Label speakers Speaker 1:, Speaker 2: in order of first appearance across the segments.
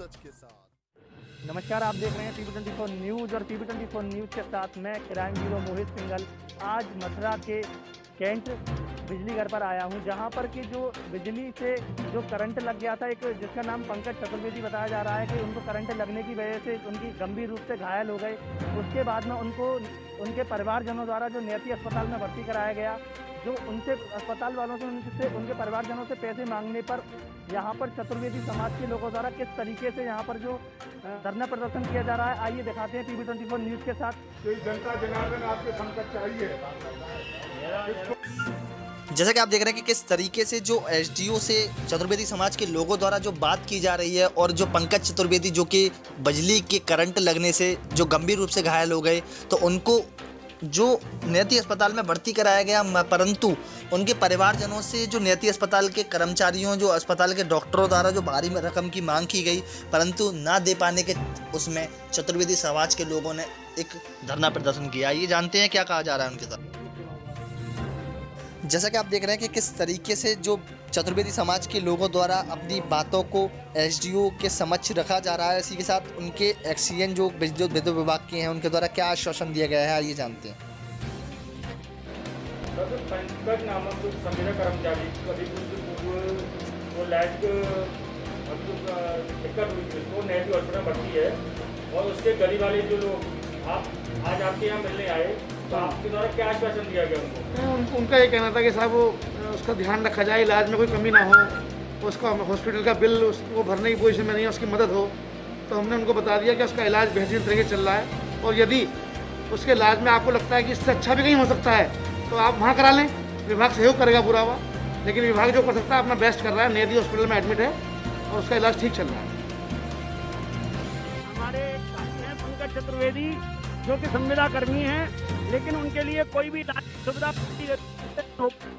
Speaker 1: सच के साथ।
Speaker 2: नमस्कार, आप देख रहे हैं टीवी24 न्यूज़ और टीवी24 न्यूज़ के साथ मैं क्राइम ब्यूरो मोहित सिंघल। आज मथुरा के कैंट बिजली घर पर आया हूं, जहां पर कि जो बिजली से जो करंट लग गया था, एक जिसका नाम पंकज चतुर्वेदी बताया जा रहा है कि उनको करंट लगने की वजह से उनकी गंभीर रूप से घायल हो गए। उसके बाद में उनको उनके परिवारजनों द्वारा जो नेती अस्पताल में भर्ती कराया गया, जो उनसे अस्पताल वालों से उनके परिवारजनों से पैसे मांगने पर यहाँ पर चतुर्वेदी समाज के लोगों द्वारा किस तरीके से यहाँ पर जो धरना प्रदर्शन किया जा रहा है, आइए दिखाते हैं टीवी24 न्यूज़ के साथ।
Speaker 3: जनता जनार्दन आपके संकट चाहिए।
Speaker 4: जैसा कि आप देख रहे हैं कि किस तरीके से जो एसडीओ से चतुर्वेदी समाज के लोगों द्वारा जो बात की जा रही है, और जो पंकज चतुर्वेदी जो कि बिजली के करंट लगने से जो गंभीर रूप से घायल हो गए, तो उनको जो नेती अस्पताल में भर्ती कराया गया, परंतु उनके परिवारजनों से जो नेती अस्पताल के कर्मचारियों, जो अस्पताल के डॉक्टरों द्वारा जो भारी रकम की मांग की गई, परंतु ना दे पाने के उसमें चतुर्वेदी समाज के लोगों ने एक धरना प्रदर्शन किया। ये जानते हैं क्या कहा जा रहा है उनके साथ। जैसा कि आप देख रहे हैं कि किस तरीके से जो चतुर्वेदी समाज के लोगों द्वारा अपनी बातों को एसडीओ के समक्ष रखा जा रहा है, इसी के साथ उनके एक्सीएन जो विद्युत विभाग के हैं उनके द्वारा क्या आश्वासन दिया गया है, ये जानते हैं।
Speaker 3: पंकज नामक कुछ संविदा कर्मचारी कभी वो लाइट दिक्कत हुई थी, उसको नेटी हॉस्पिटल में भर्ती है, और उसके गली वाले जो लोग आज आपके यहाँ मिलने आए, तो आपके द्वारा क्या आश्वासन दिया गया उनको?
Speaker 5: उनका ये कहना था कि साहब वो उसका ध्यान रखा जाए, इलाज में कोई कमी ना हो, उसका हॉस्पिटल का बिल वो भरने की पोजीशन में नहीं है, उसकी मदद हो। तो हमने उनको बता दिया कि उसका इलाज बेहतरीन तरीके से चल रहा है, और यदि उसके इलाज में आपको लगता है कि इससे अच्छा भी कहीं हो सकता है तो आप वहाँ करा लें, विभाग सहयोग करेगा पूरा हुआ। लेकिन विभाग जो कर सकता है अपना बेस्ट कर रहा है। नेदी हॉस्पिटल में एडमिट है और उसका इलाज ठीक चल रहा है।
Speaker 2: हमारे पंकज चतुर्वेदी जो कि संविदा कर्मी हैं, लेकिन उनके लिए कोई भी सुविधा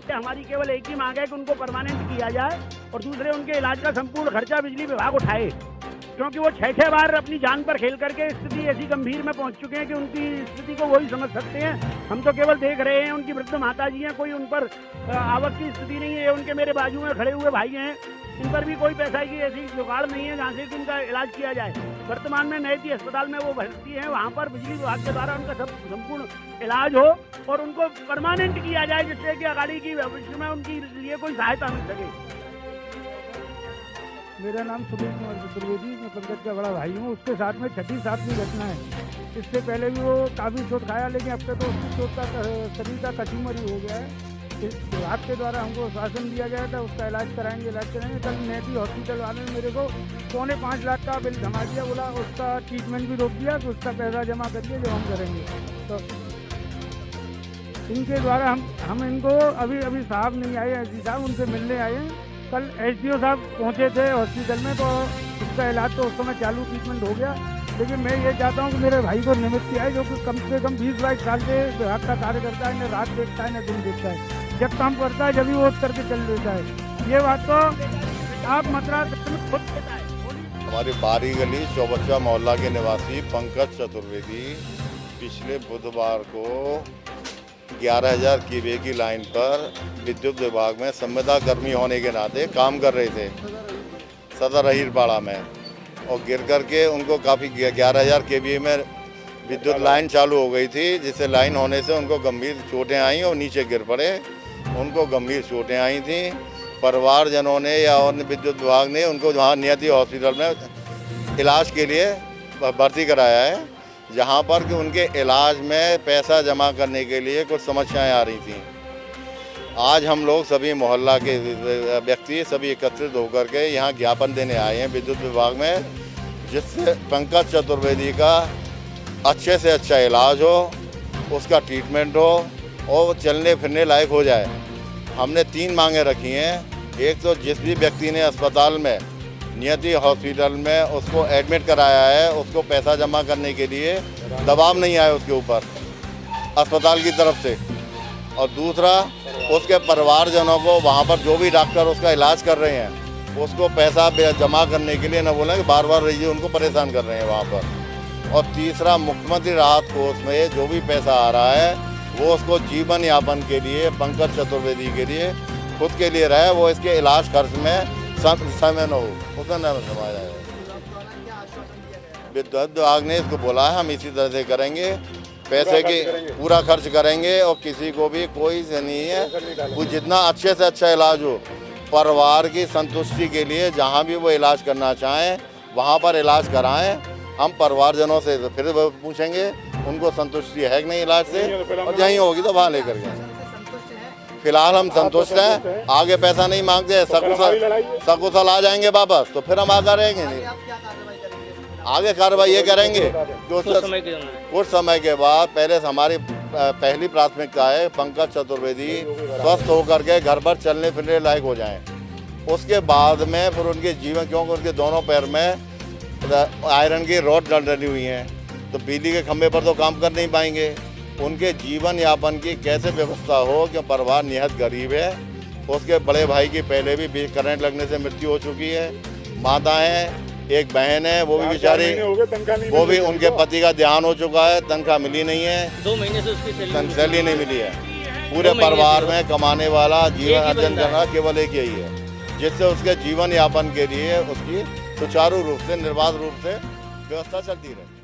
Speaker 2: हमारी केवल एक ही मांग है कि उनको परमानेंट किया जाए, और दूसरे उनके इलाज का संपूर्ण खर्चा बिजली विभाग उठाए, क्योंकि वो 6 बार अपनी जान पर खेल करके स्थिति ऐसी गंभीर में पहुंच चुके हैं कि उनकी स्थिति को वही समझ सकते हैं। हम तो केवल देख रहे हैं, उनकी वृद्ध माता जी हैं, कोई उन पर आवक की स्थिति नहीं है। उनके मेरे बाजू में खड़े हुए भाई हैं, इन पर भी कोई पैसा की ऐसी जुगाड़ नहीं है जहाँ से कि उनका इलाज किया जाए। वर्तमान में नेती अस्पताल में वो भर्ती है, वहाँ पर बिजली विभाग के द्वारा उनका संपूर्ण इलाज हो और उनको परमानेंट किया जाए, जिससे कि आगाड़ी की भविष्य में उनकी लिए कोई सहायता मिल सके।
Speaker 6: मेरा नाम सुनील कुमार चतुर्वेदी, मैं पंकज का बड़ा भाई हूँ। उसके साथ में 6ठी-7वीं घटना है। इससे पहले भी वो काफ़ी चोट खाया, लेकिन अब तक तो उसकी चोट का शरीर का कचूमर ही हो गया है। विभाग के द्वारा हमको शासन दिया गया था, उसका इलाज कराएंगे। कल नेटी हॉस्पिटल वाले ने मेरे को 4.5 लाख का बिल जमा दिया, बोला उसका ट्रीटमेंट भी रोक दिया, तो उसका पैसा जमा करिए जो हम करेंगे। तो इनके द्वारा हम इनको अभी साहब नहीं आए, एसडी साहब उनसे मिलने आए हैं। कल एसडीओ साहब पहुंचे थे हॉस्पिटल में, तो उसका इलाज तो उस समय चालू ट्रीटमेंट हो गया। लेकिन मैं ये चाहता हूं कि मेरे भाई को निमित्त किया है, जो कि कम से कम 20-22 साल से विभाग का कार्य करता है, न रात देखता है न दिन देखता है। जब काम करता है जब भी वो करके चल देता है। ये बात तो आप मथुरा खुद देता है।
Speaker 7: हमारी बारी गली चौबच्चा मोहल्ला के निवासी पंकज चतुर्वेदी पिछले बुधवार को 11,000 kVA की लाइन पर विद्युत विभाग में संविदा कर्मी होने के नाते काम कर रहे थे सदर अहीरपाड़ा में, और गिर करके उनको काफ़ी 11,000 kVA में विद्युत लाइन चालू हो गई थी, जिससे लाइन होने से उनको गंभीर चोटें आई और नीचे गिर पड़े। उनको गंभीर चोटें आई थी। परिवारजनों ने या और विद्युत विभाग ने उनको वहाँ नियति हॉस्पिटल में इलाज के लिए भर्ती कराया है, जहाँ पर कि उनके इलाज में पैसा जमा करने के लिए कुछ समस्याएं आ रही थी। आज हम लोग सभी मोहल्ला के व्यक्ति सभी एकत्रित होकर के यहाँ ज्ञापन देने आए हैं विद्युत विभाग में, जिससे पंकज चतुर्वेदी का अच्छे से अच्छा इलाज हो, उसका ट्रीटमेंट हो और चलने फिरने लायक हो जाए। हमने 3 मांगे रखी हैं। एक तो जिस भी व्यक्ति ने अस्पताल में नियति हॉस्पिटल में उसको एडमिट कराया है, उसको पैसा जमा करने के लिए दबाव नहीं आया उसके ऊपर अस्पताल की तरफ से, और दूसरा उसके परिवारजनों को वहाँ पर जो भी डॉक्टर उसका इलाज कर रहे हैं उसको पैसा जमा करने के लिए न बोलें कि बार बार रहिए, उनको परेशान कर रहे हैं वहाँ पर। और तीसरा मुख्यमंत्री राहत कोष में जो भी पैसा आ रहा है वो उसको जीवन यापन के लिए पंकज चतुर्वेदी के लिए खुद के लिए रहे, वो इसके इलाज खर्च में समय न हो, उसमें न समाया जाए। विद्युत विभाग ने इसको बोला है, हम इसी तरह से करेंगे, पैसे की पूरा खर्च करेंगे और किसी को भी कोई से नहीं है, वो जितना अच्छे से अच्छा इलाज हो, परिवार की संतुष्टि के लिए जहाँ भी वो इलाज करना चाहें वहाँ पर इलाज कराएं। हम परिवारजनों से फिर पूछेंगे उनको संतुष्टि है कि नहीं इलाज से, और यहीं होगी तो वहाँ लेकर गए। फिलहाल हम संतुष्ट हैं, आगे पैसा नहीं मांगते हैं, सकुशल आ जाएंगे वापस तो फिर हम आगे रहेंगे नहीं। आगे कार्रवाई ये करेंगे कुछ समय के बाद, पहले हमारी पहली प्राथमिकता है पंकज चतुर्वेदी स्वस्थ होकर के घर पर चलने फिरने लायक हो जाएं। उसके बाद में फिर उनके जीवन, क्योंकि उनके दोनों पैर में आयरन की रॉड डली हुई हैं, तो बिजली के खंभे पर तो काम कर नहीं पाएंगे। उनके जीवन यापन की कैसे व्यवस्था हो, कि परिवार निहत गरीब है। उसके बड़े भाई की पहले भी करंट लगने से मृत्यु हो चुकी है, माता है, एक बहन है, वो भी बेचारी, वो भी उनके पति का देहांत हो चुका है, तनख्वाह मिली नहीं है,
Speaker 8: 2 महीने से उसकी
Speaker 7: सैलरी नहीं मिली है। पूरे परिवार में कमाने वाला, जीवन अर्जन करना केवल एक यही है, जिससे उसके जीवन यापन के लिए उसकी सुचारू रूप से, निर्बाध रूप से व्यवस्था चलती रहे।